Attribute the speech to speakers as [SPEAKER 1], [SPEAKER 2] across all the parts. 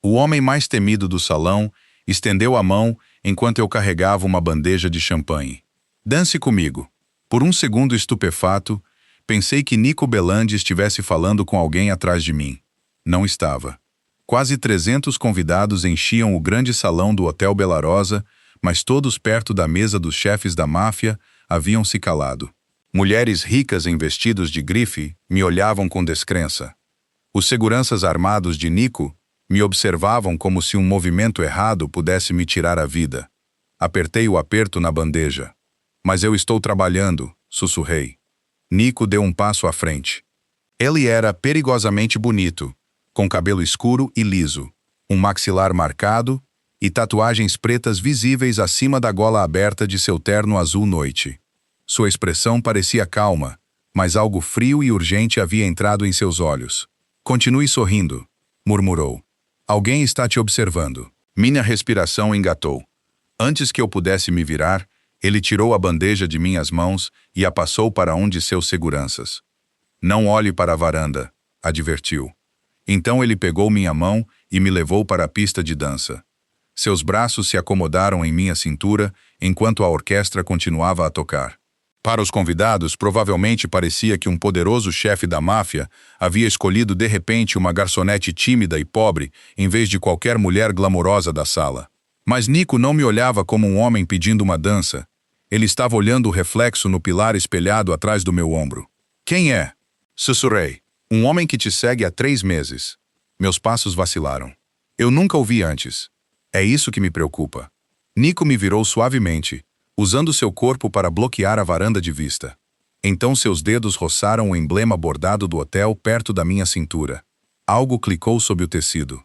[SPEAKER 1] O homem mais temido do salão estendeu a mão enquanto eu carregava uma bandeja de champanhe. Dance comigo. Por um segundo estupefato, pensei que Nico Belandi estivesse falando com alguém atrás de mim. Não estava. Quase 300 convidados enchiam o grande salão do Hotel Belarosa, mas todos perto da mesa dos chefes da máfia haviam se calado. Mulheres ricas em vestidos de grife me olhavam com descrença. Os seguranças armados de Nico me observavam como se um movimento errado pudesse me tirar a vida. Apertei o aperto na bandeja. Mas eu estou trabalhando, sussurrei. Nico deu um passo à frente. Ele era perigosamente bonito, com cabelo escuro e liso, um maxilar marcado e tatuagens pretas visíveis acima da gola aberta de seu terno azul noite. Sua expressão parecia calma, mas algo frio e urgente havia entrado em seus olhos. Continue sorrindo, murmurou. Alguém está te observando. Minha respiração engatou. Antes que eu pudesse me virar, ele tirou a bandeja de minhas mãos e a passou para um de seus seguranças. Não olhe para a varanda, advertiu. Então ele pegou minha mão e me levou para a pista de dança. Seus braços se acomodaram em minha cintura enquanto a orquestra continuava a tocar. Para os convidados, provavelmente parecia que um poderoso chefe da máfia havia escolhido de repente uma garçonete tímida e pobre em vez de qualquer mulher glamourosa da sala. Mas Nico não me olhava como um homem pedindo uma dança. Ele estava olhando o reflexo no pilar espelhado atrás do meu ombro. Quem é? Sussurrei. Um homem que te segue há 3 meses. Meus passos vacilaram. Eu nunca o vi antes. É isso que me preocupa. Nico me virou suavemente, usando seu corpo para bloquear a varanda de vista. Então seus dedos roçaram o emblema bordado do hotel perto da minha cintura. Algo clicou sob o tecido.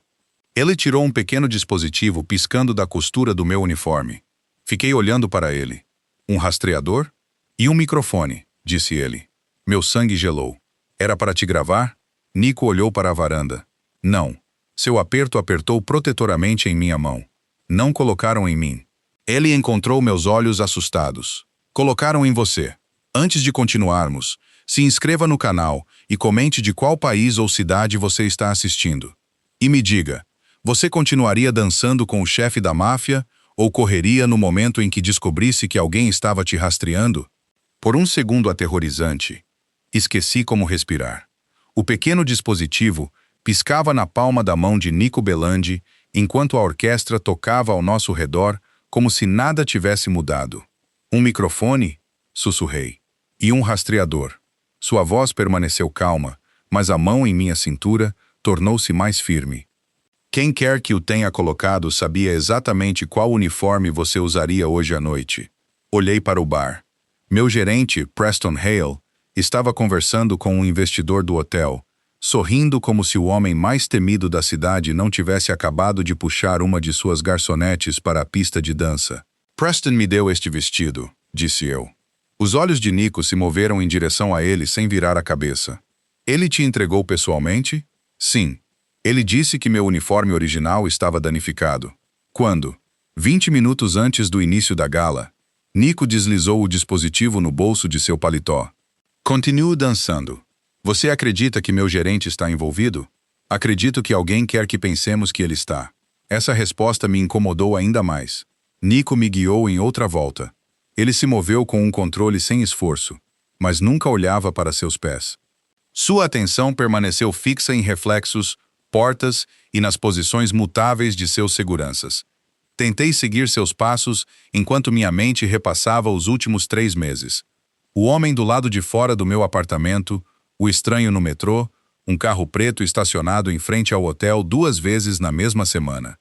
[SPEAKER 1] Ele tirou um pequeno dispositivo piscando da costura do meu uniforme. Fiquei olhando para ele. Um rastreador? E um microfone, disse ele. Meu sangue gelou. Era para te gravar? Nico olhou para a varanda. Não. Seu aperto apertou protetoramente em minha mão. Não colocaram em mim. Ele encontrou meus olhos assustados. Colocaram em você. Antes de continuarmos, se inscreva no canal e comente de qual país ou cidade você está assistindo. E me diga, você continuaria dançando com o chefe da máfia ou correria no momento em que descobrisse que alguém estava te rastreando? Por um segundo aterrorizante, esqueci como respirar. O pequeno dispositivo piscava na palma da mão de Nico Belandi enquanto a orquestra tocava ao nosso redor como se nada tivesse mudado. Um microfone? Sussurrei. E um rastreador. Sua voz permaneceu calma, mas a mão em minha cintura tornou-se mais firme. Quem quer que o tenha colocado sabia exatamente qual uniforme você usaria hoje à noite. Olhei para o bar. Meu gerente, Preston Hale, estava conversando com um investidor do hotel, sorrindo como se o homem mais temido da cidade não tivesse acabado de puxar uma de suas garçonetes para a pista de dança. Preston me deu este vestido, disse eu. Os olhos de Nico se moveram em direção a ele sem virar a cabeça. Ele te entregou pessoalmente? Sim. Ele disse que meu uniforme original estava danificado. Quando? 20 minutos antes do início da gala. Nico deslizou o dispositivo no bolso de seu paletó. Continuo dançando. Você acredita que meu gerente está envolvido? Acredito que alguém quer que pensemos que ele está. Essa resposta me incomodou ainda mais. Nico me guiou em outra volta. Ele se moveu com um controle sem esforço, mas nunca olhava para seus pés. Sua atenção permaneceu fixa em reflexos, portas e nas posições mutáveis de seus seguranças. Tentei seguir seus passos enquanto minha mente repassava os últimos 3 meses. O homem do lado de fora do meu apartamento, o estranho no metrô, um carro preto estacionado em frente ao hotel 2 vezes na mesma semana.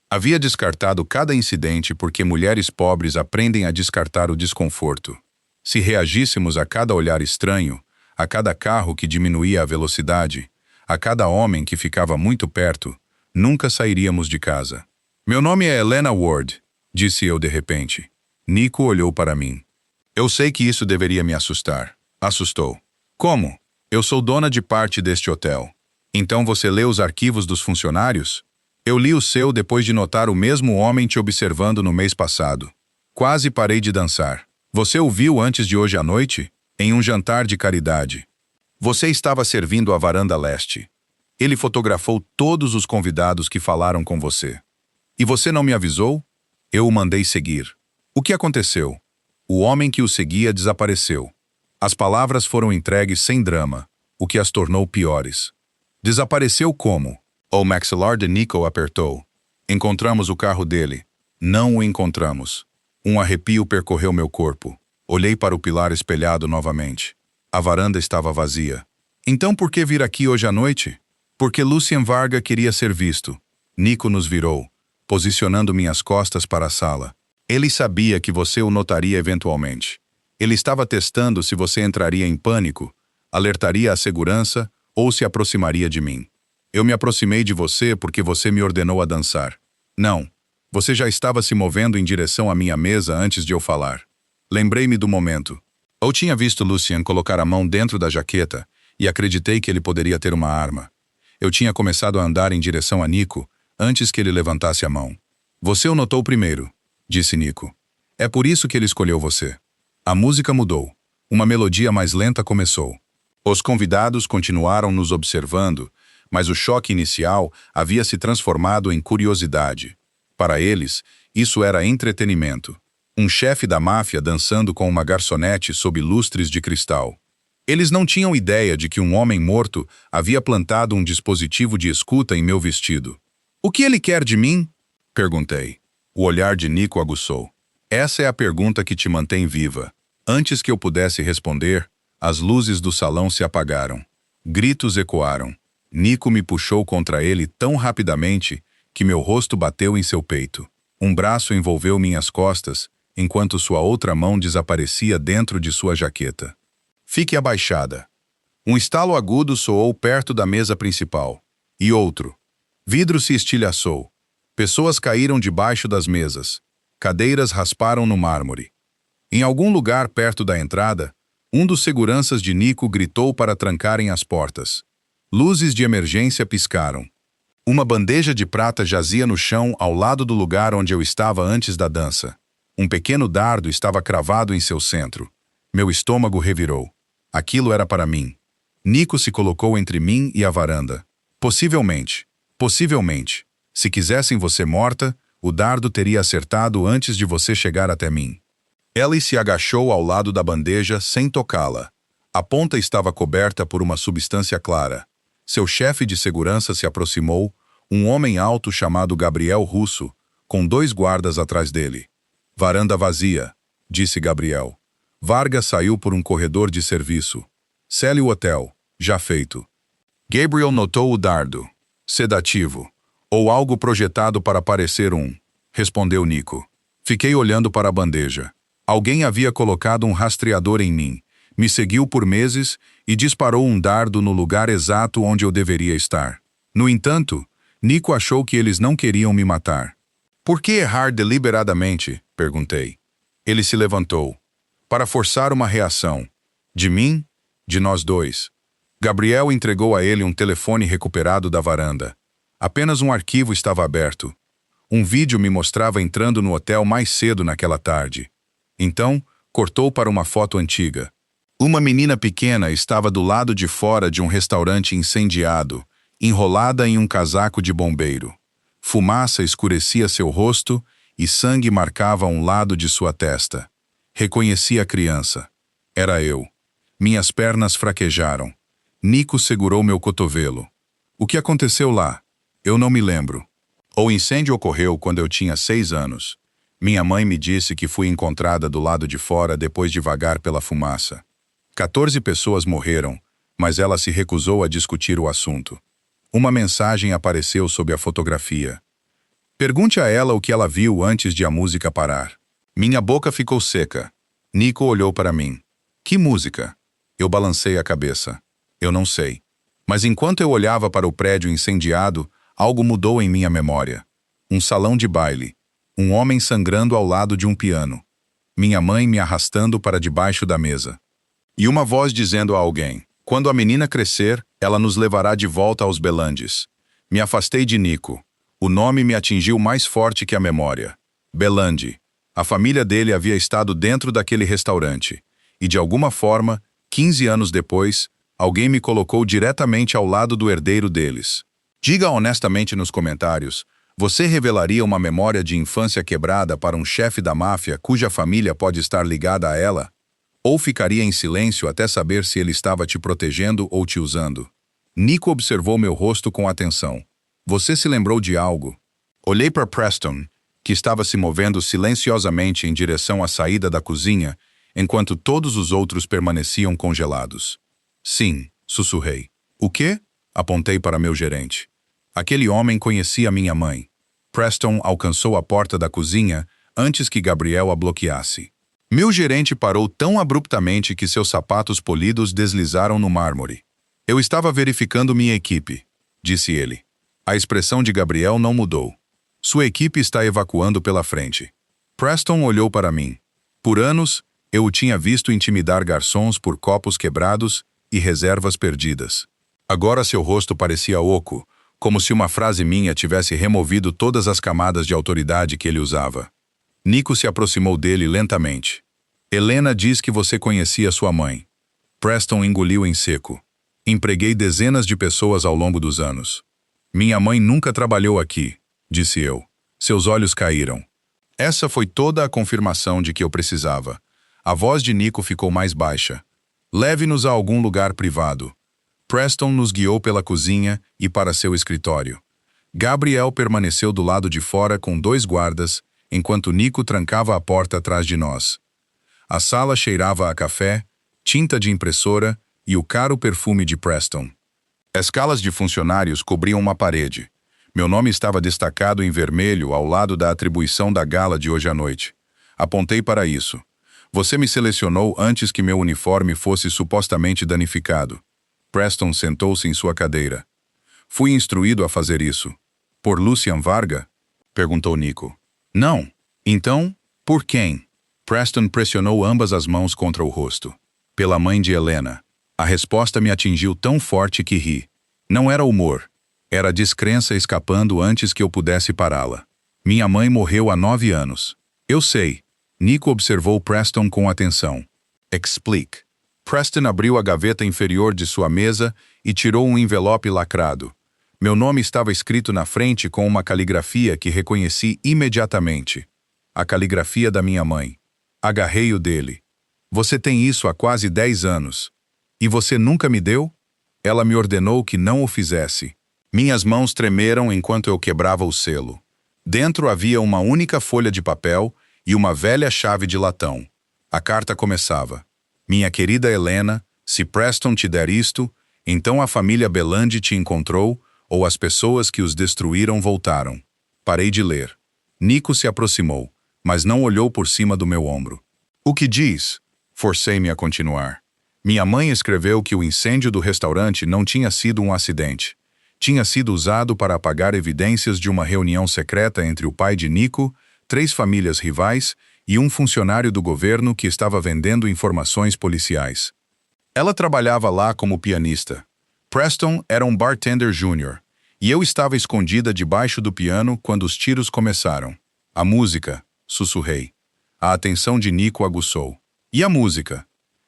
[SPEAKER 1] Havia descartado cada incidente porque mulheres pobres aprendem a descartar o desconforto. Se reagíssemos a cada olhar estranho, a cada carro que diminuía a velocidade, a cada homem que ficava muito perto, nunca sairíamos de casa. Meu nome é Helena Ward, disse eu de repente. Nico olhou para mim. Eu sei que isso deveria me assustar. Assustou. Como? Eu sou dona de parte deste hotel. Então você lê os arquivos dos funcionários? Eu li o seu depois de notar o mesmo homem te observando no mês passado. Quase parei de dançar. Você o viu antes de hoje à noite? Em um jantar de caridade. Você estava servindo a varanda leste. Ele fotografou todos os convidados que falaram com você. E você não me avisou? Eu o mandei seguir. O que aconteceu? O homem que o seguia desapareceu. As palavras foram entregues sem drama, o que as tornou piores. Desapareceu como? O maxilar de Nico apertou. Encontramos o carro dele. Não o encontramos. Um arrepio percorreu meu corpo. Olhei para o pilar espelhado novamente. A varanda estava vazia. Então por que vir aqui hoje à noite? Porque Lucien Varga queria ser visto. Nico nos virou, posicionando minhas costas para a sala. Ele sabia que você o notaria eventualmente. Ele estava testando se você entraria em pânico, alertaria a segurança ou se aproximaria de mim. Eu me aproximei de você porque você me ordenou a dançar. Não, você já estava se movendo em direção à minha mesa antes de eu falar. Lembrei-me do momento. Eu tinha visto Lucien colocar a mão dentro da jaqueta e acreditei que ele poderia ter uma arma. Eu tinha começado a andar em direção a Nico antes que ele levantasse a mão. Você o notou primeiro, disse Nico. É por isso que ele escolheu você. A música mudou. Uma melodia mais lenta começou. Os convidados continuaram nos observando, mas o choque inicial havia se transformado em curiosidade. Para eles, isso era entretenimento. Um chefe da máfia dançando com uma garçonete sob lustres de cristal. Eles não tinham ideia de que um homem morto havia plantado um dispositivo de escuta em meu vestido. O que ele quer de mim? Perguntei. O olhar de Nico aguçou. Essa é a pergunta que te mantém viva. Antes que eu pudesse responder, as luzes do salão se apagaram. Gritos ecoaram. Nico me puxou contra ele tão rapidamente que meu rosto bateu em seu peito. Um braço envolveu minhas costas, enquanto sua outra mão desaparecia dentro de sua jaqueta. Fique abaixada. Um estalo agudo soou perto da mesa principal. E outro. Vidro se estilhaçou. Pessoas caíram debaixo das mesas. Cadeiras rasparam no mármore. Em algum lugar perto da entrada, um dos seguranças de Nico gritou para trancarem as portas. Luzes de emergência piscaram. Uma bandeja de prata jazia no chão ao lado do lugar onde eu estava antes da dança. Um pequeno dardo estava cravado em seu centro. Meu estômago revirou. Aquilo era para mim. Nico se colocou entre mim e a varanda. Possivelmente, se quisessem você morta, o dardo teria acertado antes de você chegar até mim. Ellie se agachou ao lado da bandeja sem tocá-la. A ponta estava coberta por uma substância clara. Seu chefe de segurança se aproximou, um homem alto chamado Gabriel Russo, com 2 guardas atrás dele. Varanda vazia, disse Gabriel. Varga saiu por um corredor de serviço. Cele o hotel, já feito. Gabriel notou o dardo. Sedativo. Ou algo projetado para parecer um, respondeu Nico. Fiquei olhando para a bandeja. Alguém havia colocado um rastreador em mim, me seguiu por meses e disparou um dardo no lugar exato onde eu deveria estar. No entanto, Nico achou que eles não queriam me matar. Por que errar deliberadamente? Perguntei. Ele se levantou. Para forçar uma reação. De mim? De nós dois. Gabriel entregou a ele um telefone recuperado da varanda. Apenas um arquivo estava aberto. Um vídeo me mostrava entrando no hotel mais cedo naquela tarde. Então, cortou para uma foto antiga. Uma menina pequena estava do lado de fora de um restaurante incendiado, enrolada em um casaco de bombeiro. Fumaça escurecia seu rosto e sangue marcava um lado de sua testa. Reconheci a criança. Era eu. Minhas pernas fraquejaram. Nico segurou meu cotovelo. O que aconteceu lá? Eu não me lembro. O incêndio ocorreu quando eu tinha 6 anos. Minha mãe me disse que fui encontrada do lado de fora depois de vagar pela fumaça. 14 pessoas morreram, mas ela se recusou a discutir o assunto. Uma mensagem apareceu sob a fotografia. Pergunte a ela o que ela viu antes de a música parar. Minha boca ficou seca. Nico olhou para mim. Que música? Eu balancei a cabeça. Eu não sei. Mas enquanto eu olhava para o prédio incendiado, algo mudou em minha memória. Um salão de baile. Um homem sangrando ao lado de um piano. Minha mãe me arrastando para debaixo da mesa. E uma voz dizendo a alguém: quando a menina crescer, ela nos levará de volta aos Belandes. Me afastei de Nico. O nome me atingiu mais forte que a memória. Belandi. A família dele havia estado dentro daquele restaurante. E de alguma forma, 15 anos depois, Alguém me colocou diretamente ao lado do herdeiro deles. Diga honestamente nos comentários, você revelaria uma memória de infância quebrada para um chefe da máfia cuja família pode estar ligada a ela? Ou ficaria em silêncio até saber se ele estava te protegendo ou te usando? Nico observou meu rosto com atenção. Você se lembrou de algo? Olhei para Preston, que estava se movendo silenciosamente em direção à saída da cozinha, enquanto todos os outros permaneciam congelados. Sim, sussurrei. O quê? Apontei para meu gerente. Aquele homem conhecia minha mãe. Preston alcançou a porta da cozinha antes que Gabriel a bloqueasse. Meu gerente parou tão abruptamente que seus sapatos polidos deslizaram no mármore. Eu estava verificando minha equipe, disse ele. A expressão de Gabriel não mudou. Sua equipe está evacuando pela frente. Preston olhou para mim. Por anos, eu o tinha visto intimidar garçons por copos quebrados e reservas perdidas. Agora seu rosto parecia oco, como se uma frase minha tivesse removido todas as camadas de autoridade que ele usava. Nico se aproximou dele lentamente. Helena diz que você conhecia sua mãe. Preston engoliu em seco. Empreguei dezenas de pessoas ao longo dos anos. Minha mãe nunca trabalhou aqui, disse eu. Seus olhos caíram. Essa foi toda a confirmação de que eu precisava. A voz de Nico ficou mais baixa. Leve-nos a algum lugar privado. Preston nos guiou pela cozinha e para seu escritório. Gabriel permaneceu do lado de fora com 2 guardas, enquanto Nico trancava a porta atrás de nós. A sala cheirava a café, tinta de impressora e o caro perfume de Preston. Escalas de funcionários cobriam uma parede. Meu nome estava destacado em vermelho ao lado da atribuição da gala de hoje à noite. Apontei para isso. Você me selecionou antes que meu uniforme fosse supostamente danificado. Preston sentou-se em sua cadeira. Fui instruído a fazer isso. Por Lucian Varga? Perguntou Nico. Não. Então, por quem? Preston pressionou ambas as mãos contra o rosto. Pela mãe de Helena. A resposta me atingiu tão forte que ri. Não era humor. Era descrença escapando antes que eu pudesse pará-la. Minha mãe morreu há 9 anos. Eu sei. Nico observou Preston com atenção. Explique. Preston abriu a gaveta inferior de sua mesa e tirou um envelope lacrado. Meu nome estava escrito na frente com uma caligrafia que reconheci imediatamente. A caligrafia da minha mãe. Agarrei o dele. Você tem isso há quase 10 anos. E você nunca me deu? Ela me ordenou que não o fizesse. Minhas mãos tremeram enquanto eu quebrava o selo. Dentro havia uma única folha de papel e uma velha chave de latão. A carta começava. Minha querida Helena, se Preston te der isto, então a família Belandi te encontrou ou as pessoas que os destruíram voltaram. Parei de ler. Nico se aproximou, mas não olhou por cima do meu ombro. O que diz? Forcei-me a continuar. Minha mãe escreveu que o incêndio do restaurante não tinha sido um acidente. Tinha sido usado para apagar evidências de uma reunião secreta entre o pai de Nico, 3 famílias rivais e um funcionário do governo que estava vendendo informações policiais. Ela trabalhava lá como pianista. Preston era um bartender júnior, e eu estava escondida debaixo do piano quando os tiros começaram. A música, sussurrei. A atenção de Nico aguçou. E a música?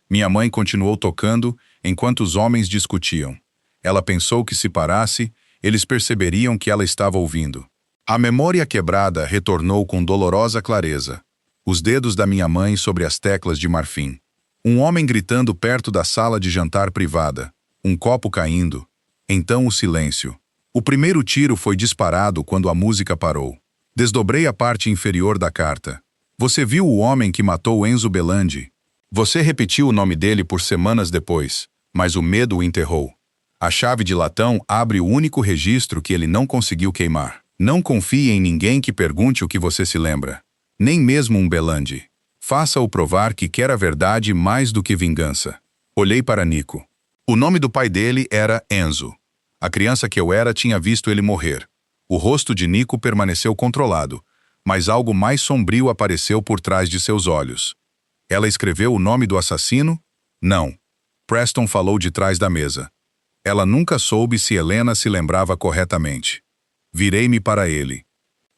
[SPEAKER 1] Minha mãe continuou tocando enquanto os homens discutiam. Ela pensou que se parasse, eles perceberiam que ela estava ouvindo. A memória quebrada retornou com dolorosa clareza. Os dedos da minha mãe sobre as teclas de marfim. Um homem gritando perto da sala de jantar privada. Um copo caindo. Então o silêncio. O primeiro tiro foi disparado quando a música parou. Desdobrei a parte inferior da carta. Você viu o homem que matou Enzo Belandi? Você repetiu o nome dele por semanas depois, mas o medo o enterrou. A chave de latão abre o único registro que ele não conseguiu queimar. Não confie em ninguém que pergunte o que você se lembra. Nem mesmo um Belandi. Faça-o provar que quer a verdade mais do que vingança. Olhei para Nico. O nome do pai dele era Enzo. A criança que eu era tinha visto ele morrer. O rosto de Nico permaneceu controlado, mas algo mais sombrio apareceu por trás de seus olhos. Ela escreveu o nome do assassino? Não. Preston falou de trás da mesa. Ela nunca soube se Helena se lembrava corretamente. Virei-me para ele.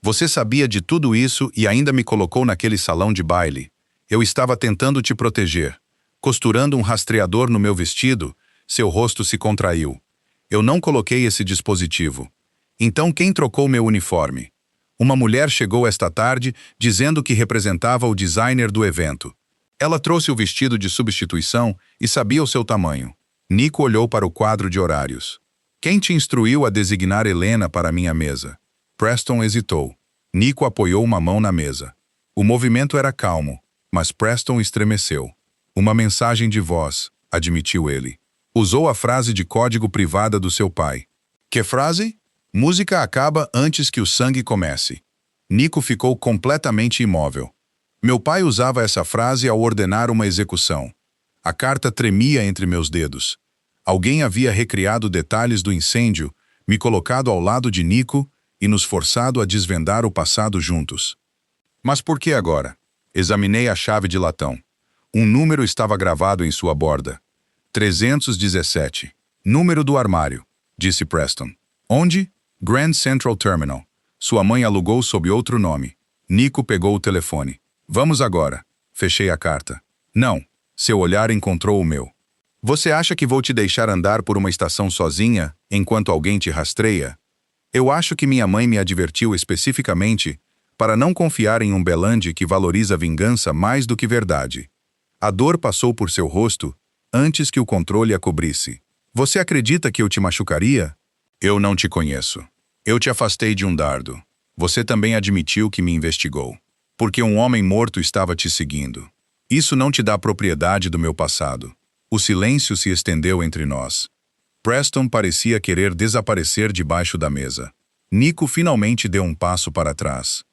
[SPEAKER 1] Você sabia de tudo isso e ainda me colocou naquele salão de baile. Eu estava tentando te proteger, costurando um rastreador no meu vestido, Seu rosto se contraiu. Eu não coloquei esse dispositivo. Então quem trocou meu uniforme? Uma mulher chegou esta tarde dizendo que representava o designer do evento. Ela trouxe o vestido de substituição e sabia o seu tamanho. Nico olhou para o quadro de horários. Quem te instruiu a designar Helena para minha mesa? Preston hesitou. Nico apoiou uma mão na mesa. O movimento era calmo, mas Preston estremeceu. Uma mensagem de voz, admitiu ele. Usou a frase de código privada do seu pai. Que frase? Música acaba antes que o sangue comece. Nico ficou completamente imóvel. Meu pai usava essa frase ao ordenar uma execução. A carta tremia entre meus dedos. Alguém havia recriado detalhes do incêndio, me colocado ao lado de Nico e nos forçado a desvendar o passado juntos. Mas por que agora? Examinei a chave de latão. Um número estava gravado em sua borda. 317. Número do armário, disse Preston. Onde? Grand Central Terminal. Sua mãe alugou sob outro nome. Nico pegou o telefone. Vamos agora. Fechei a carta. Não. Seu olhar encontrou o meu. Você acha que vou te deixar andar por uma estação sozinha, enquanto alguém te rastreia? Eu acho que minha mãe me advertiu especificamente para não confiar em um Belandi que valoriza vingança mais do que verdade. A dor passou por seu rosto antes que o controle a cobrisse. Você acredita que eu te machucaria? Eu não te conheço. Eu te afastei de um dardo. Você também admitiu que me investigou. Porque um homem morto estava te seguindo. Isso não te dá propriedade do meu passado. O silêncio se estendeu entre nós. Preston parecia querer desaparecer debaixo da mesa. Nico finalmente deu um passo para trás.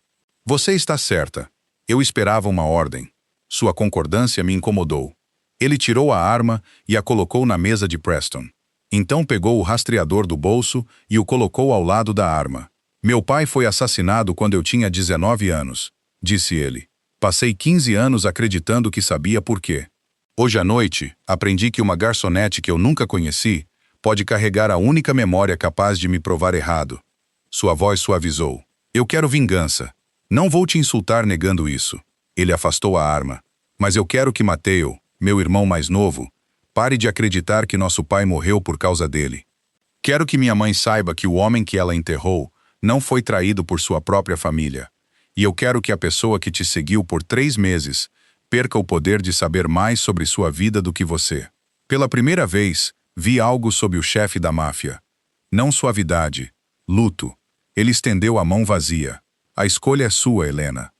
[SPEAKER 1] Você está certa. Eu esperava uma ordem. Sua concordância me incomodou. Ele tirou a arma e a colocou na mesa de Preston. Então pegou o rastreador do bolso e o colocou ao lado da arma. Meu pai foi assassinado quando eu tinha 19 anos, disse ele. Passei 15 anos acreditando que sabia por quê. Hoje à noite, aprendi que uma garçonete que eu nunca conheci pode carregar a única memória capaz de me provar errado. Sua voz suavizou. Eu quero vingança. Não vou te insultar negando isso. Ele afastou a arma. Mas eu quero que Mateo, meu irmão mais novo, pare de acreditar que nosso pai morreu por causa dele. Quero que minha mãe saiba que o homem que ela enterrou não foi traído por sua própria família. E eu quero que a pessoa que te seguiu por 3 meses perca o poder de saber mais sobre sua vida do que você. Pela primeira vez, vi algo sob o chefe da máfia. Não suavidade, luto. Ele estendeu a mão vazia. A escolha é sua, Helena.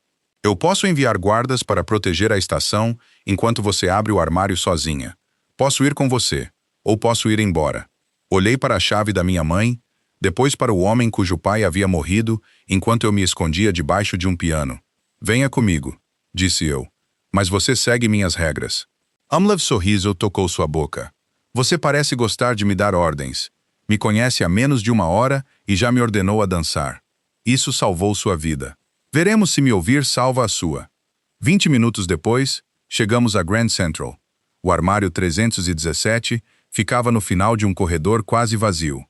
[SPEAKER 1] Eu posso enviar guardas para proteger a estação enquanto você abre o armário sozinha. Posso ir com você, ou posso ir embora. Olhei para a chave da minha mãe, depois para o homem cujo pai havia morrido enquanto eu me escondia debaixo de um piano. Venha comigo, disse eu. Mas você segue minhas regras. Amlev sorriso tocou sua boca. Você parece gostar de me dar ordens. Me conhece há menos de 1 hora e já me ordenou a dançar. Isso salvou sua vida. Veremos se me ouvir salva a sua. 20 minutos depois, chegamos a Grand Central. O armário 317 ficava no final de um corredor quase vazio.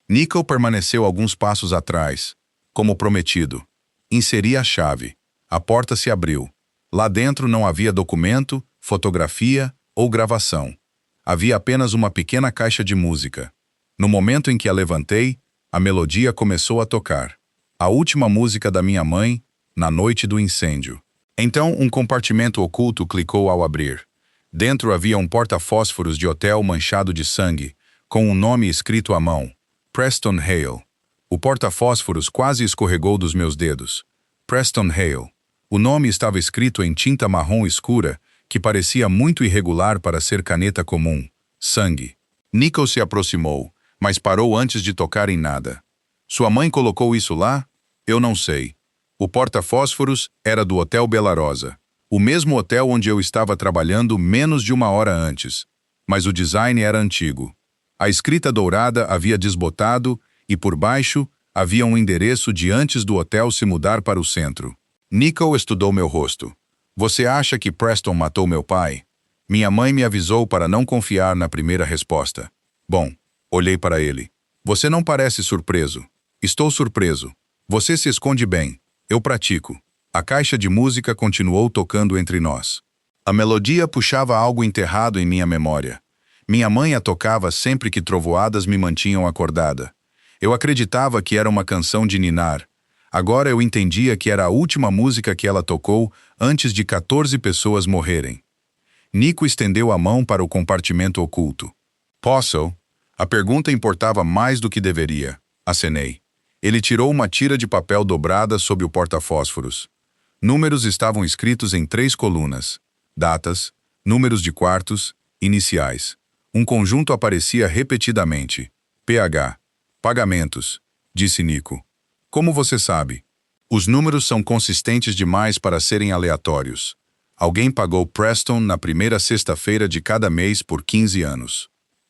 [SPEAKER 1] Nico permaneceu alguns passos atrás, como prometido. Inseri a chave. A porta se abriu. Lá dentro não havia documento, fotografia ou gravação. Havia apenas uma pequena caixa de música. No momento em que a levantei, a melodia começou a tocar. A última música da minha mãe, na noite do incêndio. Então, um compartimento oculto clicou ao abrir. Dentro havia um porta-fósforos de hotel manchado de sangue, com um nome escrito à mão. Preston Hale. O porta-fósforos quase escorregou dos meus dedos. Preston Hale. O nome estava escrito em tinta marrom escura, que parecia muito irregular para ser caneta comum. Sangue. Nico se aproximou, mas parou antes de tocar em nada. Sua mãe colocou isso lá? Eu não sei. O porta-fósforos era do Hotel Belarosa, o mesmo hotel onde eu estava trabalhando menos de 1 hora antes. Mas o design era antigo. A escrita dourada havia desbotado e, por baixo, havia um endereço de antes do hotel se mudar para o centro. Nico estudou meu rosto. Você acha que Preston matou meu pai? Minha mãe me avisou para não confiar na primeira resposta. Bom, olhei para ele. Você não parece surpreso. Estou surpreso. Você se esconde bem. Eu pratico. A caixa de música continuou tocando entre nós. A melodia puxava algo enterrado em minha memória. Minha mãe a tocava sempre que trovoadas me mantinham acordada. Eu acreditava que era uma canção de ninar. Agora eu entendia que era a última música que ela tocou antes de 14 pessoas morrerem. Nico estendeu a mão para o compartimento oculto. Posso? A pergunta importava mais do que deveria. Acenei. Ele tirou uma tira de papel dobrada sob o porta-fósforos. Números estavam escritos em 3 colunas. Datas, números de quartos, iniciais. Um conjunto aparecia repetidamente. PH. Pagamentos, disse Nico. Como você sabe? Os números são consistentes demais para serem aleatórios. Alguém pagou Preston na primeira sexta-feira de cada mês por 15 anos.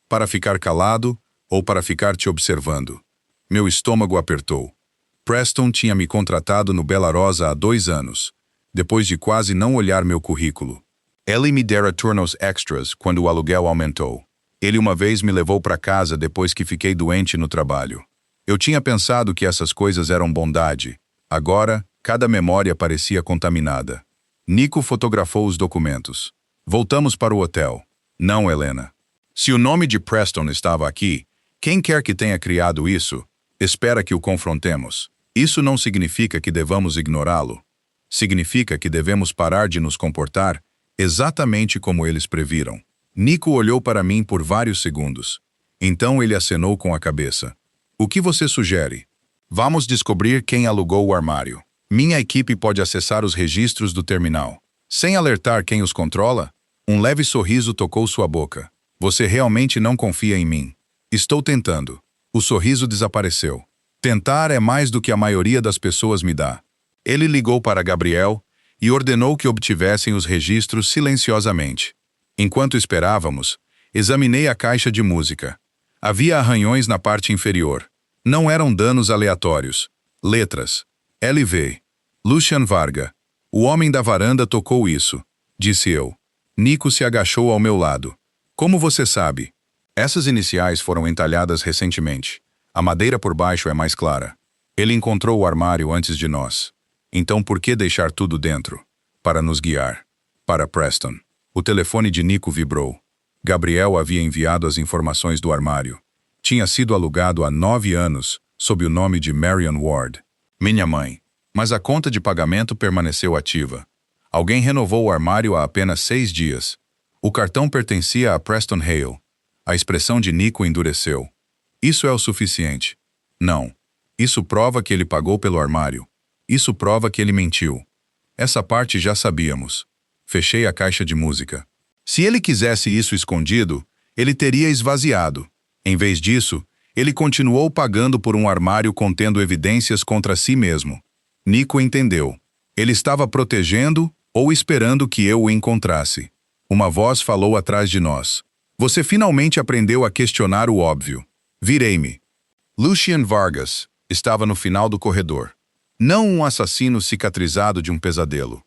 [SPEAKER 1] Para ficar calado ou para ficar te observando? Meu estômago apertou. Preston tinha me contratado no Bela Rosa há 2 anos, depois de quase não olhar meu currículo. Ele me dera turnos extras quando o aluguel aumentou. Ele uma vez me levou para casa depois que fiquei doente no trabalho. Eu tinha pensado que essas coisas eram bondade. Agora, cada memória parecia contaminada. Nico fotografou os documentos. Voltamos para o hotel. Não, Helena. Se o nome de Preston estava aqui, quem quer que tenha criado isso, espera que o confrontemos. Isso não significa que devamos ignorá-lo. Significa que devemos parar de nos comportar exatamente como eles previram. Nico olhou para mim por vários segundos. Então ele acenou com a cabeça. O que você sugere? Vamos descobrir quem alugou o armário. Minha equipe pode acessar os registros do terminal. Sem alertar quem os controla, um leve sorriso tocou sua boca. Você realmente não confia em mim. Estou tentando. O sorriso desapareceu. Tentar é mais do que a maioria das pessoas me dá. Ele ligou para Gabriel e ordenou que obtivessem os registros silenciosamente. Enquanto esperávamos, examinei a caixa de música. Havia arranhões na parte inferior. Não eram danos aleatórios. Letras. LV. Lucian Varga. O homem da varanda tocou isso, disse eu. Nico se agachou ao meu lado. Como você sabe? Essas iniciais foram entalhadas recentemente. A madeira por baixo é mais clara. Ele encontrou o armário antes de nós. Então por que deixar tudo dentro? Para nos guiar. Para Preston. O telefone de Nico vibrou. Gabriel havia enviado as informações do armário. Tinha sido alugado há 9 anos, sob o nome de Marion Ward. Minha mãe. Mas a conta de pagamento permaneceu ativa. Alguém renovou o armário há apenas 6 dias. O cartão pertencia a Preston Hale. A expressão de Nico endureceu. Isso é o suficiente. Não. Isso prova que ele pagou pelo armário. Isso prova que ele mentiu. Essa parte já sabíamos. Fechei a caixa de música. Se ele quisesse isso escondido, ele teria esvaziado. Em vez disso, ele continuou pagando por um armário contendo evidências contra si mesmo. Nico entendeu. Ele estava protegendo ou esperando que eu o encontrasse. Uma voz falou atrás de nós. Você finalmente aprendeu a questionar o óbvio. Virei-me. Lucian Vargas estava no final do corredor. Não um assassino cicatrizado de um pesadelo.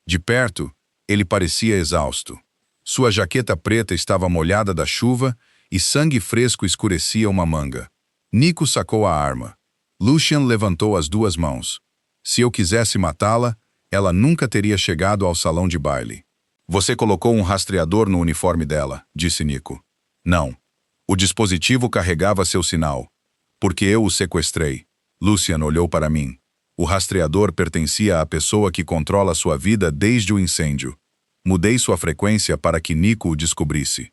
[SPEAKER 1] De perto, ele parecia exausto. Sua jaqueta preta estava molhada da chuva e sangue fresco escurecia uma manga. Nico sacou a arma. Lucian levantou as 2 mãos. Se eu quisesse matá-la, ela nunca teria chegado ao salão de baile. Você colocou um rastreador no uniforme dela, disse Nico. Não. O dispositivo carregava seu sinal. Porque eu o sequestrei. Lucian olhou para mim. O rastreador pertencia à pessoa que controla sua vida desde o incêndio. Mudei sua frequência para que Nico o descobrisse.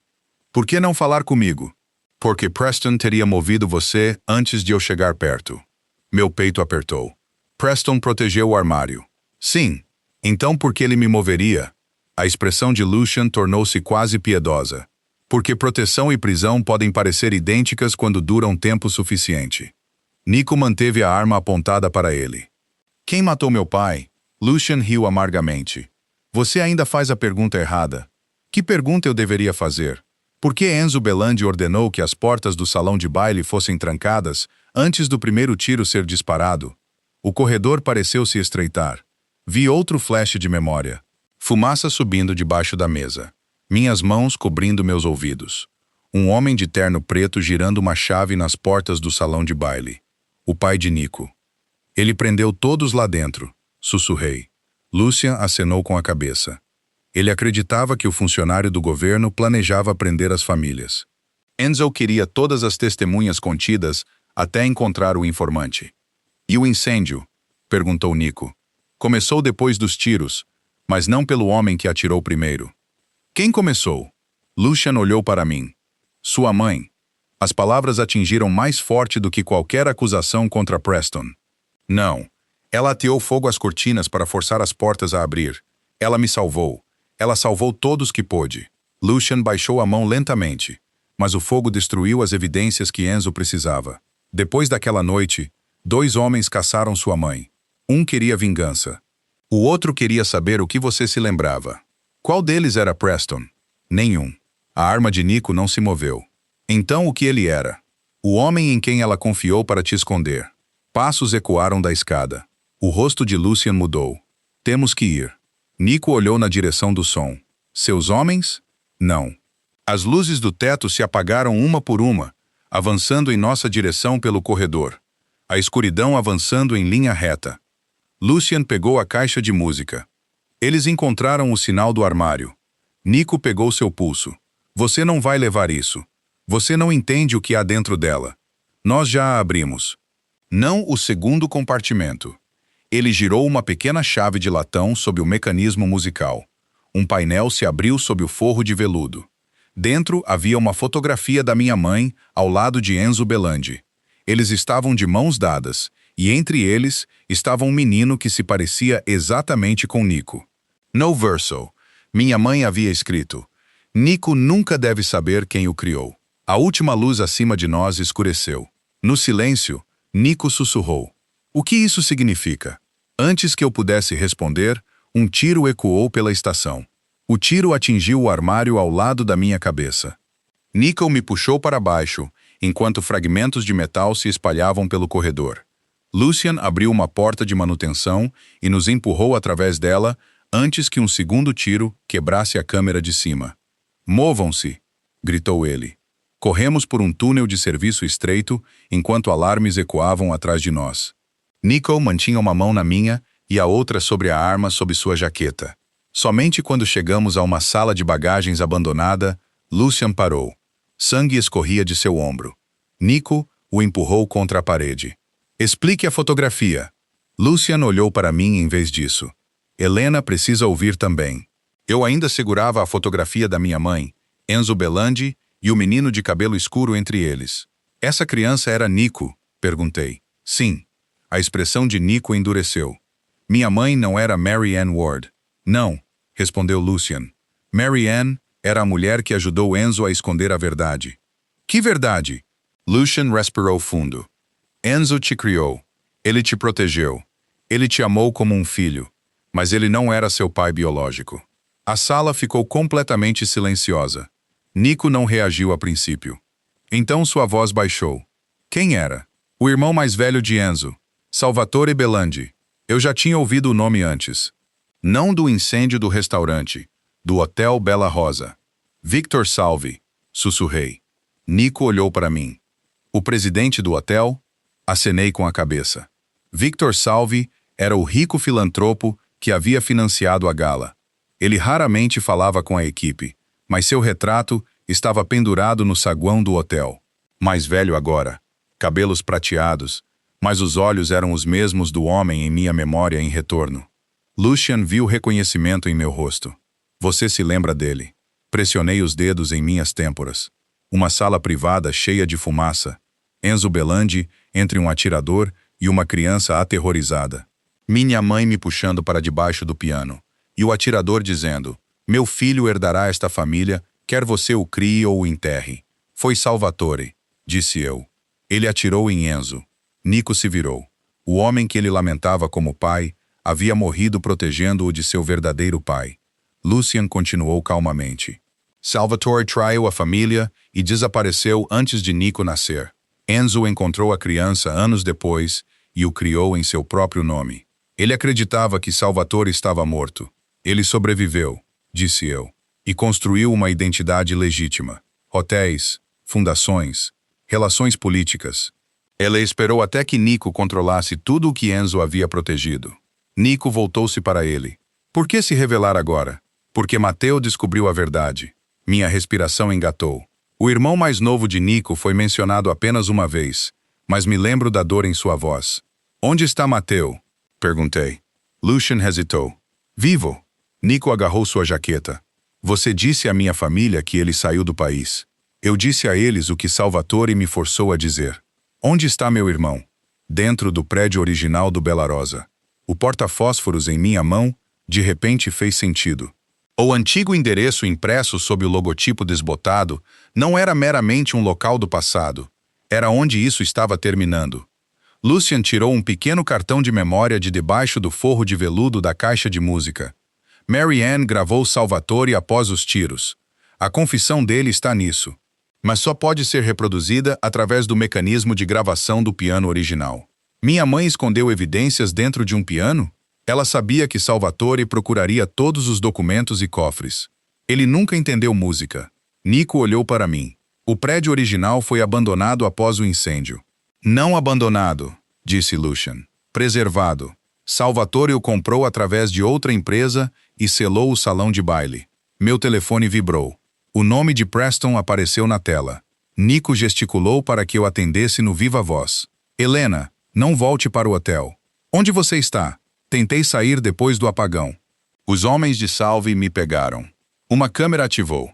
[SPEAKER 1] Por que não falar comigo? Porque Preston teria movido você antes de eu chegar perto. Meu peito apertou. Preston protegeu o armário. Sim. Então por que ele me moveria? A expressão de Lucian tornou-se quase piedosa. Porque proteção e prisão podem parecer idênticas quando duram tempo suficiente. Nico manteve a arma apontada para ele. Quem matou meu pai? Lucian riu amargamente. Você ainda faz a pergunta errada. Que pergunta eu deveria fazer? Por que Enzo Belandi ordenou que as portas do salão de baile fossem trancadas antes do primeiro tiro ser disparado? O corredor pareceu se estreitar. Vi outro flash de memória. Fumaça subindo debaixo da mesa. Minhas mãos cobrindo meus ouvidos. Um homem de terno preto girando uma chave nas portas do salão de baile. O pai de Nico. Ele prendeu todos lá dentro. Sussurrei. Lucian acenou com a cabeça. Ele acreditava que o funcionário do governo planejava prender as famílias. Enzo queria todas as testemunhas contidas até encontrar o informante. E o incêndio? Perguntou Nico. Começou depois dos tiros, mas não pelo homem que atirou primeiro. Quem começou? Lucian olhou para mim. Sua mãe. As palavras atingiram mais forte do que qualquer acusação contra Preston. Não. Ela ateou fogo às cortinas para forçar as portas a abrir. Ela me salvou. Ela salvou todos que pôde. Lucian baixou a mão lentamente, mas o fogo destruiu as evidências que Enzo precisava. Depois daquela noite, 2 homens caçaram sua mãe. Um queria vingança. O outro queria saber o que você se lembrava. Qual deles era Preston? Nenhum. A arma de Nico não se moveu. Então o que ele era? O homem em quem ela confiou para te esconder. Passos ecoaram da escada. O rosto de Lucian mudou. Temos que ir. Nico olhou na direção do som. Seus homens? Não. As luzes do teto se apagaram uma por uma, avançando em nossa direção pelo corredor. A escuridão avançando em linha reta. Lucian pegou a caixa de música. Eles encontraram o sinal do armário. Nico pegou seu pulso. Você não vai levar isso. Você não entende o que há dentro dela. Nós já a abrimos. Não o segundo compartimento. Ele girou uma pequena chave de latão sob o mecanismo musical. Um painel se abriu sob o forro de veludo. Dentro havia uma fotografia da minha mãe ao lado de Enzo Belandi. Eles estavam de mãos dadas, e entre eles estava um menino que se parecia exatamente com Nico. No verso, minha mãe havia escrito: Nico nunca deve saber quem o criou. A última luz acima de nós escureceu. No silêncio, Nico sussurrou: o que isso significa? Antes que eu pudesse responder, um tiro ecoou pela estação. O tiro atingiu o armário ao lado da minha cabeça. Nico me puxou para baixo, enquanto fragmentos de metal se espalhavam pelo corredor. Lucian abriu uma porta de manutenção e nos empurrou através dela antes que um segundo tiro quebrasse a câmera de cima. Movam-se! Gritou ele. Corremos por um túnel de serviço estreito enquanto alarmes ecoavam atrás de nós. Nico mantinha uma mão na minha e a outra sobre a arma sob sua jaqueta. Somente quando chegamos a uma sala de bagagens abandonada, Lucian parou. Sangue escorria de seu ombro. Nico o empurrou contra a parede. Explique a fotografia. Lucian olhou para mim em vez disso. Helena precisa ouvir também. Eu ainda segurava a fotografia da minha mãe, Enzo Belandi, e o menino de cabelo escuro entre eles. Essa criança era Nico? Perguntei. Sim. A expressão de Nico endureceu. Minha mãe não era Mary Ann Ward. Não, respondeu Lucian. Mary Ann era a mulher que ajudou Enzo a esconder a verdade. Que verdade? Lucian respirou fundo. Enzo te criou. Ele te protegeu. Ele te amou como um filho. Mas ele não era seu pai biológico. A sala ficou completamente silenciosa. Nico não reagiu a princípio. Então sua voz baixou. Quem era? O irmão mais velho de Enzo. Salvatore Belandi. Eu já tinha ouvido o nome antes. Não do incêndio do restaurante. Do Hotel Bela Rosa. Victor Salvi. Sussurrei. Nico olhou para mim. O presidente do hotel? Acenei com a cabeça. Victor Salvi era o rico filantropo que havia financiado a gala. Ele raramente falava com a equipe, mas seu retrato estava pendurado no saguão do hotel. Mais velho agora, cabelos prateados, mas os olhos eram os mesmos do homem em minha memória em retorno. Lucian viu reconhecimento em meu rosto. Você se lembra dele? Pressionei os dedos em minhas têmporas. Uma sala privada cheia de fumaça. Enzo Belandi entre um atirador e uma criança aterrorizada. Minha mãe me puxando para debaixo do piano. E o atirador dizendo: meu filho herdará esta família, quer você o crie ou o enterre. Foi Salvatore, disse eu. Ele atirou em Enzo. Nico se virou. O homem que ele lamentava como pai havia morrido protegendo-o de seu verdadeiro pai. Lucian continuou calmamente. Salvatore traiu a família e desapareceu antes de Nico nascer. Enzo encontrou a criança anos depois e o criou em seu próprio nome. Ele acreditava que Salvatore estava morto. Ele sobreviveu, disse eu, e construiu uma identidade legítima. Hotéis, fundações, relações políticas. Ela esperou até que Nico controlasse tudo o que Enzo havia protegido. Nico voltou-se para ele. Por que se revelar agora? Porque Matteo descobriu a verdade. Minha respiração engatou. O irmão mais novo de Nico foi mencionado apenas uma vez, mas me lembro da dor em sua voz. Onde está Matteo? Perguntei. Lucian hesitou. Vivo. Nico agarrou sua jaqueta. Você disse à minha família que ele saiu do país. Eu disse a eles o que Salvatore me forçou a dizer. Onde está meu irmão? Dentro do prédio original do Bela Rosa. O porta-fósforos em minha mão, de repente fez sentido. O antigo endereço impresso sob o logotipo desbotado não era meramente um local do passado. Era onde isso estava terminando. Lucian tirou um pequeno cartão de memória de debaixo do forro de veludo da caixa de música. Mary Ann gravou Salvatore após os tiros. A confissão dele está nisso. Mas só pode ser reproduzida através do mecanismo de gravação do piano original. Minha mãe escondeu evidências dentro de um piano? Ela sabia que Salvatore procuraria todos os documentos e cofres. Ele nunca entendeu música. Nico olhou para mim. O prédio original foi abandonado após o incêndio. Não abandonado, disse Lucian. Preservado. Salvatore o comprou através de outra empresa e selou o salão de baile. Meu telefone vibrou. O nome de Preston apareceu na tela. Nico gesticulou para que eu atendesse no viva voz. Helena, não volte para o hotel. Onde você está? Tentei sair depois do apagão. Os homens de Salve me pegaram. Uma câmera ativou.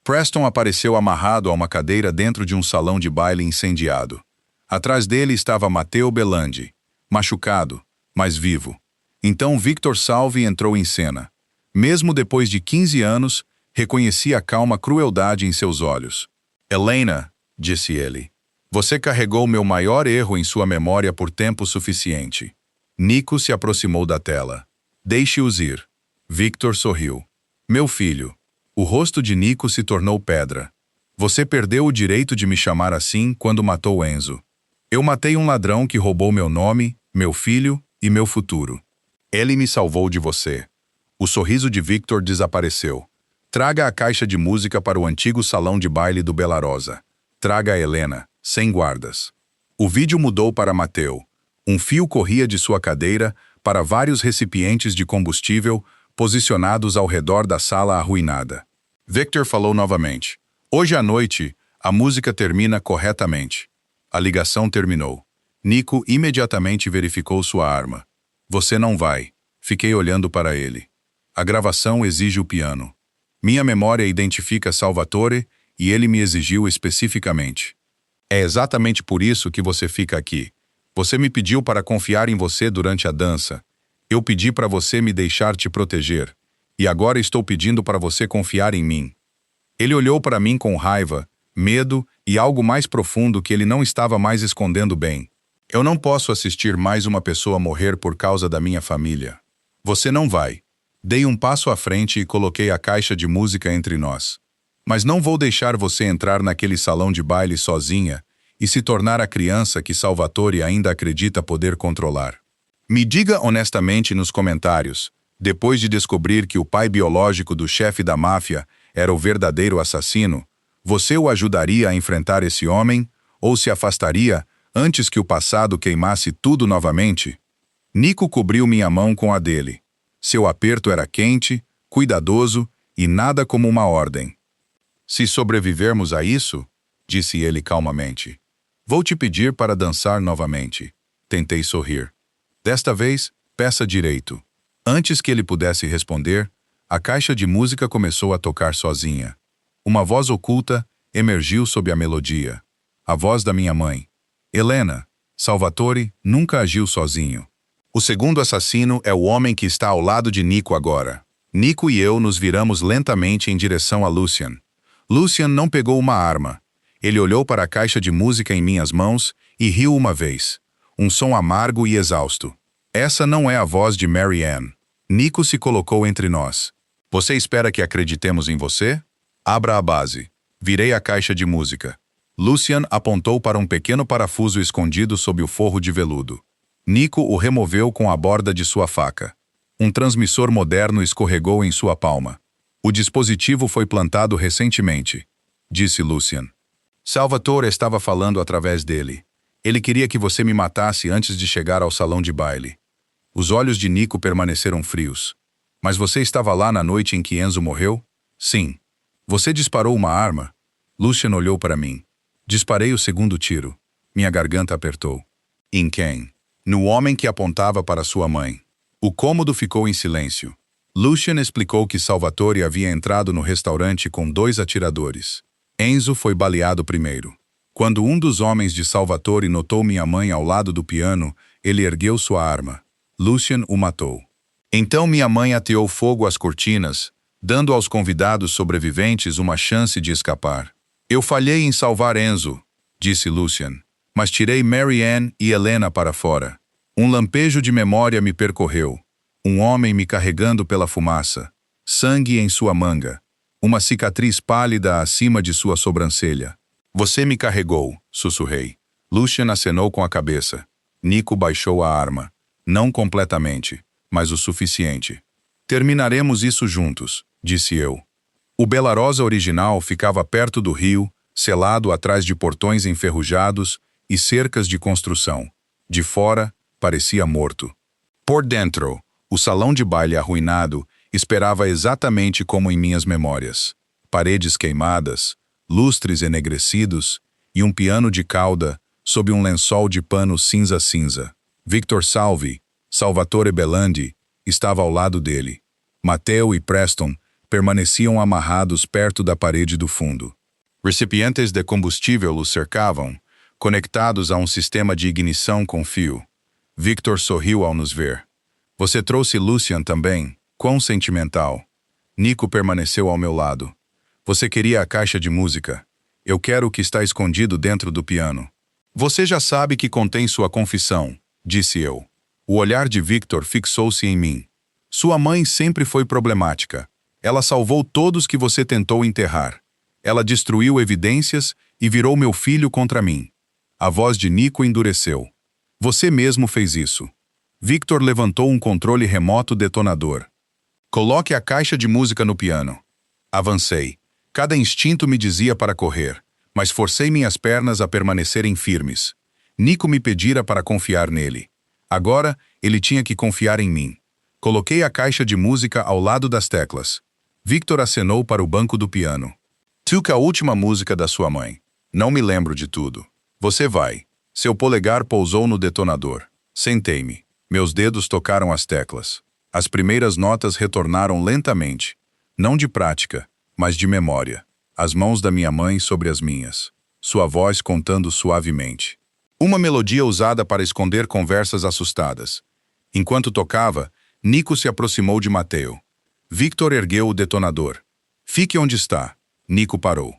[SPEAKER 1] Preston apareceu amarrado a uma cadeira dentro de um salão de baile incendiado. Atrás dele estava Matteo Belandi, machucado, mas vivo. Então Victor Salve entrou em cena. Mesmo depois de 15 anos, reconheci a calma crueldade em seus olhos. Helena, disse ele, você carregou meu maior erro em sua memória por tempo suficiente. Nico se aproximou da tela. Deixe-os ir. Victor sorriu. Meu filho. O rosto de Nico se tornou pedra. Você perdeu o direito de me chamar assim quando matou Enzo. Eu matei um ladrão que roubou meu nome, meu filho e meu futuro. Ele me salvou de você. O sorriso de Victor desapareceu. Traga a caixa de música para o antigo salão de baile do Bela Rosa. Traga a Helena, sem guardas. O vídeo mudou para Matteo. Um fio corria de sua cadeira para vários recipientes de combustível posicionados ao redor da sala arruinada. Victor falou novamente. Hoje à noite, a música termina corretamente. A ligação terminou. Nico imediatamente verificou sua arma. Você não vai. Fiquei olhando para ele. A gravação exige o piano. Minha memória identifica Salvatore e ele me exigiu especificamente. É exatamente por isso que você fica aqui. Você me pediu para confiar em você durante a dança. Eu pedi para você me deixar te proteger. E agora estou pedindo para você confiar em mim. Ele olhou para mim com raiva, medo e algo mais profundo que ele não estava mais escondendo bem. Eu não posso assistir mais uma pessoa morrer por causa da minha família. Você não vai. Dei um passo à frente e coloquei a caixa de música entre nós. Mas não vou deixar você entrar naquele salão de baile sozinha e se tornar a criança que Salvatore ainda acredita poder controlar. Me diga honestamente nos comentários, depois de descobrir que o pai biológico do chefe da máfia era o verdadeiro assassino, você o ajudaria a enfrentar esse homem ou se afastaria antes que o passado queimasse tudo novamente? Nico cobriu minha mão com a dele. Seu aperto era quente, cuidadoso e nada como uma ordem. Se sobrevivermos a isso, disse ele calmamente, vou te pedir para dançar novamente. Tentei sorrir. Desta vez, peça direito. Antes que ele pudesse responder, a caixa de música começou a tocar sozinha. Uma voz oculta emergiu sob a melodia. A voz da minha mãe. Helena, Salvatore nunca agiu sozinho. O segundo assassino é o homem que está ao lado de Nico agora. Nico e eu nos viramos lentamente em direção a Lucian. Lucian não pegou uma arma. Ele olhou para a caixa de música em minhas mãos e riu uma vez. Um som amargo e exausto. Essa não é a voz de Mary Ann. Nico se colocou entre nós. Você espera que acreditemos em você? Abra a base. Virei a caixa de música. Lucian apontou para um pequeno parafuso escondido sob o forro de veludo. Nico o removeu com a borda de sua faca. Um transmissor moderno escorregou em sua palma. O dispositivo foi plantado recentemente, disse Lucian. Salvatore estava falando através dele. Ele queria que você me matasse antes de chegar ao salão de baile. Os olhos de Nico permaneceram frios. Mas você estava lá na noite em que Enzo morreu? Sim. Você disparou uma arma? Lucian olhou para mim. Disparei o segundo tiro. Minha garganta apertou. Em quem? No homem que apontava para sua mãe. O cômodo ficou em silêncio. Lucian explicou que Salvatore havia entrado no restaurante com 2 atiradores. Enzo foi baleado primeiro. Quando um dos homens de Salvatore notou minha mãe ao lado do piano, ele ergueu sua arma. Lucian o matou. Então minha mãe ateou fogo às cortinas, dando aos convidados sobreviventes uma chance de escapar. Eu falhei em salvar Enzo, disse Lucian, mas tirei Mary Ann e Helena para fora. Um lampejo de memória me percorreu. Um homem me carregando pela fumaça. Sangue em sua manga. Uma cicatriz pálida acima de sua sobrancelha. Você me carregou, sussurrei. Lucian acenou com a cabeça. Nico baixou a arma. Não completamente, mas o suficiente. Terminaremos isso juntos, disse eu. O Belarosa original ficava perto do rio, selado atrás de portões enferrujados e cercas de construção. De fora, parecia morto. Por dentro, o salão de baile arruinado esperava exatamente como em minhas memórias. Paredes queimadas, lustres enegrecidos e um piano de cauda sob um lençol de pano cinza-cinza. Victor Salvi, Salvatore Belandi, estava ao lado dele. Matteo e Preston permaneciam amarrados perto da parede do fundo. Recipientes de combustível os cercavam, conectados a um sistema de ignição com fio. Victor sorriu ao nos ver. Você trouxe Lucian também? Quão sentimental. Nico permaneceu ao meu lado. Você queria a caixa de música. Eu quero o que está escondido dentro do piano. Você já sabe que contém sua confissão, disse eu. O olhar de Victor fixou-se em mim. Sua mãe sempre foi problemática. Ela salvou todos que você tentou enterrar. Ela destruiu evidências e virou meu filho contra mim. A voz de Nico endureceu. Você mesmo fez isso. Victor levantou um controle remoto detonador. Coloque a caixa de música no piano. Avancei. Cada instinto me dizia para correr, mas forcei minhas pernas a permanecerem firmes. Nico me pedira para confiar nele. Agora, ele tinha que confiar em mim. Coloquei a caixa de música ao lado das teclas. Victor acenou para o banco do piano. Toca a última música da sua mãe. Não me lembro de tudo. Você vai. Seu polegar pousou no detonador. Sentei-me. Meus dedos tocaram as teclas. As primeiras notas retornaram lentamente. Não de prática, mas de memória. As mãos da minha mãe sobre as minhas. Sua voz contando suavemente. Uma melodia usada para esconder conversas assustadas. Enquanto tocava, Nico se aproximou de Matteo. Victor ergueu o detonador. Fique onde está. Nico parou.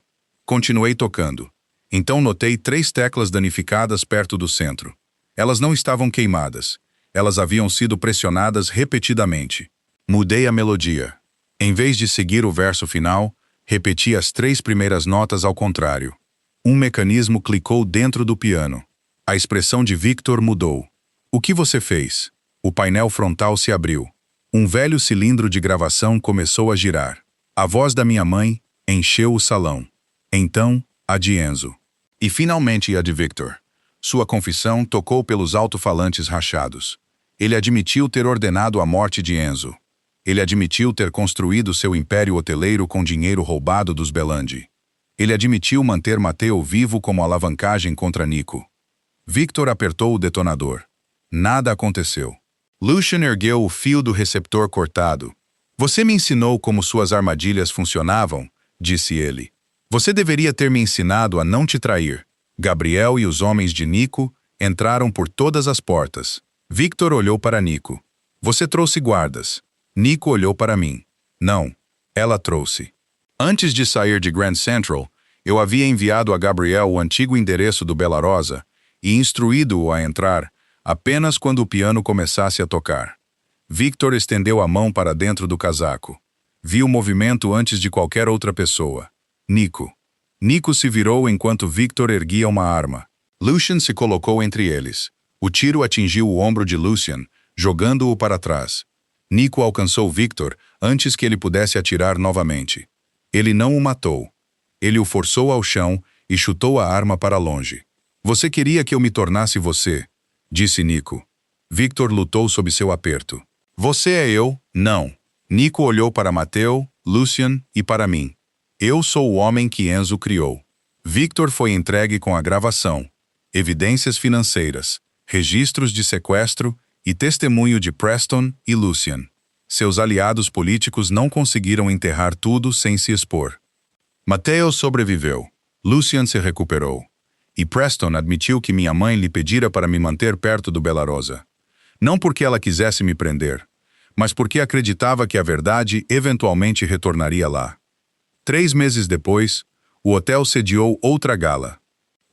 [SPEAKER 1] Continuei tocando. Então notei 3 teclas danificadas perto do centro. Elas não estavam queimadas. Elas haviam sido pressionadas repetidamente. Mudei a melodia. Em vez de seguir o verso final, repeti as 3 primeiras notas ao contrário. Um mecanismo clicou dentro do piano. A expressão de Victor mudou. O que você fez? O painel frontal se abriu. Um velho cilindro de gravação começou a girar. A voz da minha mãe encheu o salão. Então, a de Enzo. E finalmente a de Victor. Sua confissão tocou pelos alto-falantes rachados. Ele admitiu ter ordenado a morte de Enzo. Ele admitiu ter construído seu império hoteleiro com dinheiro roubado dos Belandi. Ele admitiu manter Matteo vivo como alavancagem contra Nico. Victor apertou o detonador. Nada aconteceu. Lucian ergueu o fio do receptor cortado. Você me ensinou como suas armadilhas funcionavam, disse ele. Você deveria ter me ensinado a não te trair. Gabriel e os homens de Nico entraram por todas as portas. Victor olhou para Nico. Você trouxe guardas. Nico olhou para mim. Não, ela trouxe. Antes de sair de Grand Central, eu havia enviado a Gabriel o antigo endereço do Belarosa e instruído-o a entrar apenas quando o piano começasse a tocar. Victor estendeu a mão para dentro do casaco. Vi o movimento antes de qualquer outra pessoa. Nico. Nico se virou enquanto Victor erguia uma arma. Lucian se colocou entre eles. O tiro atingiu o ombro de Lucian, jogando-o para trás. Nico alcançou Victor antes que ele pudesse atirar novamente. Ele não o matou. Ele o forçou ao chão e chutou a arma para longe. Você queria que eu me tornasse você, disse Nico. Victor lutou sob seu aperto. Você é eu? Não. Nico olhou para Mateo, Lucian e para mim. Eu sou o homem que Enzo criou. Victor foi entregue com a gravação, evidências financeiras, registros de sequestro e testemunho de Preston e Lucian. Seus aliados políticos não conseguiram enterrar tudo sem se expor. Mateo sobreviveu, Lucian se recuperou, e Preston admitiu que minha mãe lhe pedira para me manter perto do Bellarosa. Não porque ela quisesse me prender, mas porque acreditava que a verdade eventualmente retornaria lá. 3 meses depois, o hotel sediou outra gala.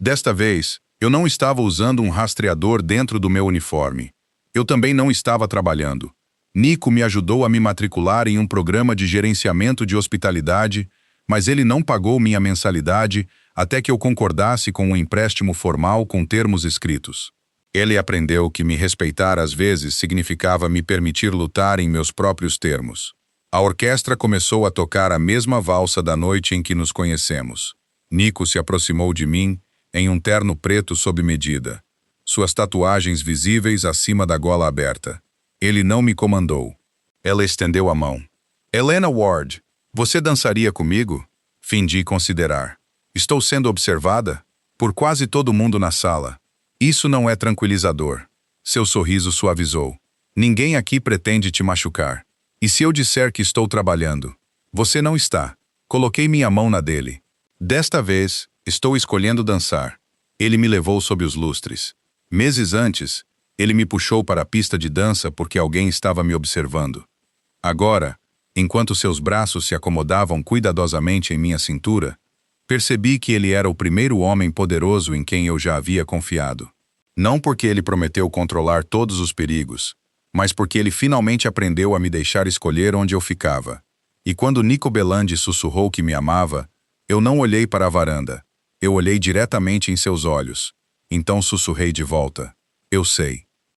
[SPEAKER 1] Desta vez, eu não estava usando um rastreador dentro do meu uniforme. Eu também não estava trabalhando. Nico me ajudou a me matricular em um programa de gerenciamento de hospitalidade, mas ele não pagou minha mensalidade até que eu concordasse com um empréstimo formal com termos escritos. Ele aprendeu que me respeitar às vezes significava me permitir lutar em meus próprios termos. A orquestra começou a tocar a mesma valsa da noite em que nos conhecemos. Nico se aproximou de mim em um terno preto sob medida, suas tatuagens visíveis acima da gola aberta. Ele não me comandou. Ela estendeu a mão. Helena Ward, você dançaria comigo? Fingi considerar. Estou sendo observada? Por quase todo mundo na sala. Isso não é tranquilizador. Seu sorriso suavizou. Ninguém aqui pretende te machucar. E se eu disser que estou trabalhando? Você não está. Coloquei minha mão na dele. Desta vez, estou escolhendo dançar. Ele me levou sob os lustres. Meses antes, ele me puxou para a pista de dança porque alguém estava me observando. Agora, enquanto seus braços se acomodavam cuidadosamente em minha cintura, percebi que ele era o primeiro homem poderoso em quem eu já havia confiado. Não porque ele prometeu controlar todos os perigos, mas porque ele finalmente aprendeu a me deixar escolher onde eu ficava. E quando Nico Belandi sussurrou que me amava, eu não olhei para a varanda. Eu olhei diretamente em seus olhos. Então sussurrei de volta. Eu sei.